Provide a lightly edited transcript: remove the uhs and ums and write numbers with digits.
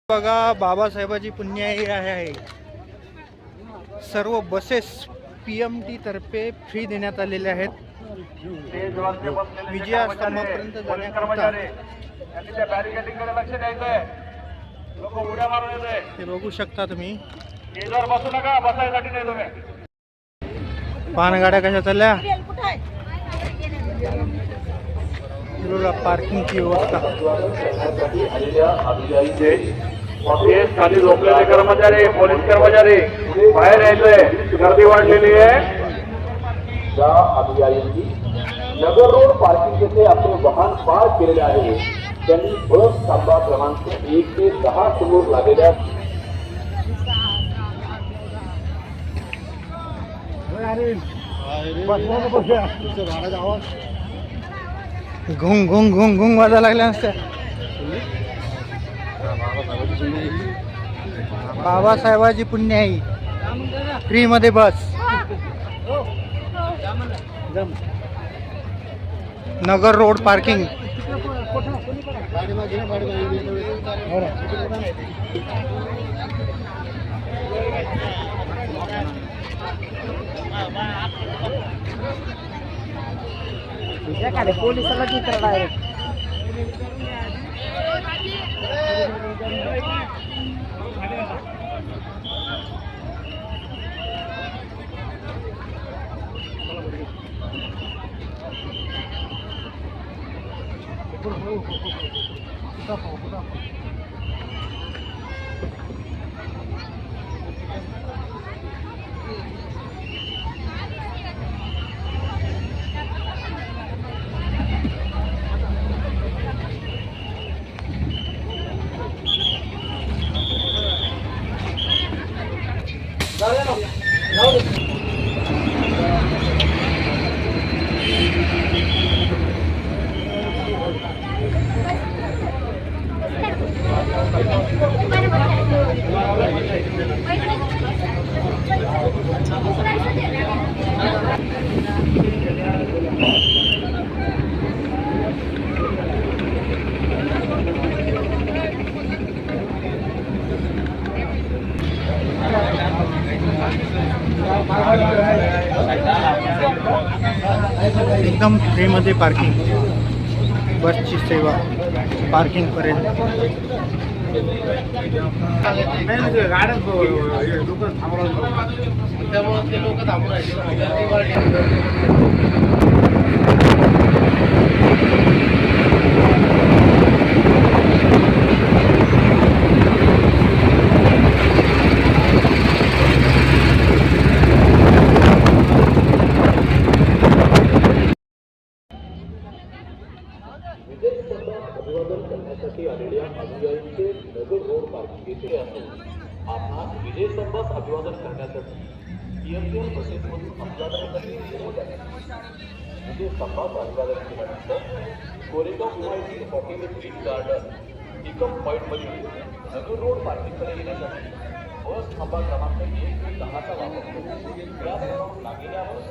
बघा बाबासाहेबाची पुण्याई आहे. सर्व बसेस PMT तर्फे फ्री देण्यात आलेले आहेत. विजयास्तंभापर्यंत जाण्याकरता हे बघू शकता तुम्ही. पान गाड्या कशा चालल्या. पार्किंगची व्यवस्था. खाली झोपलेले कर्मचारी, पोलीस कर्मचारी बाहेर यायचंय, गर्दी वाढलेली आहे. या अनुयायींनी नगर रोड पार्किंग येथे आपले वाहन पार्क केलेले आहे. त्यांनी बस थांबा क्रमांक 1 ते 10 समोर लागलेल्या घुंग घुंग घुंग घुंग वाजा लागल्या असत्या. बाबासाहेबाची पुण्याई फ्री मध्ये बस. नगर रोड पार्किंग. पोलिसाला चित्र डायरेक्ट. एकदम फ्री मध्ये पार्किंग. बसची सेवा पार्किंग पर्यंत. अभिवादन करण्यासाठी आलेल्या अनुयायींचे नगर रोड पार्किंग येथे असून आपणास विजयस्तंभास अभिवादन करण्यासाठी PMT बसेसमधून आपल्याकडे विजयस्तंभास अभिवादन केल्यानंतर Koregaon MIDC hotel green garden pickup पॉईंटमधील नगर रोड पार्किंगकडे येण्यासाठी बस थांबा क्रमांक 1 ते 10 चा वापर करून त्यासमोर लागलेल्या बस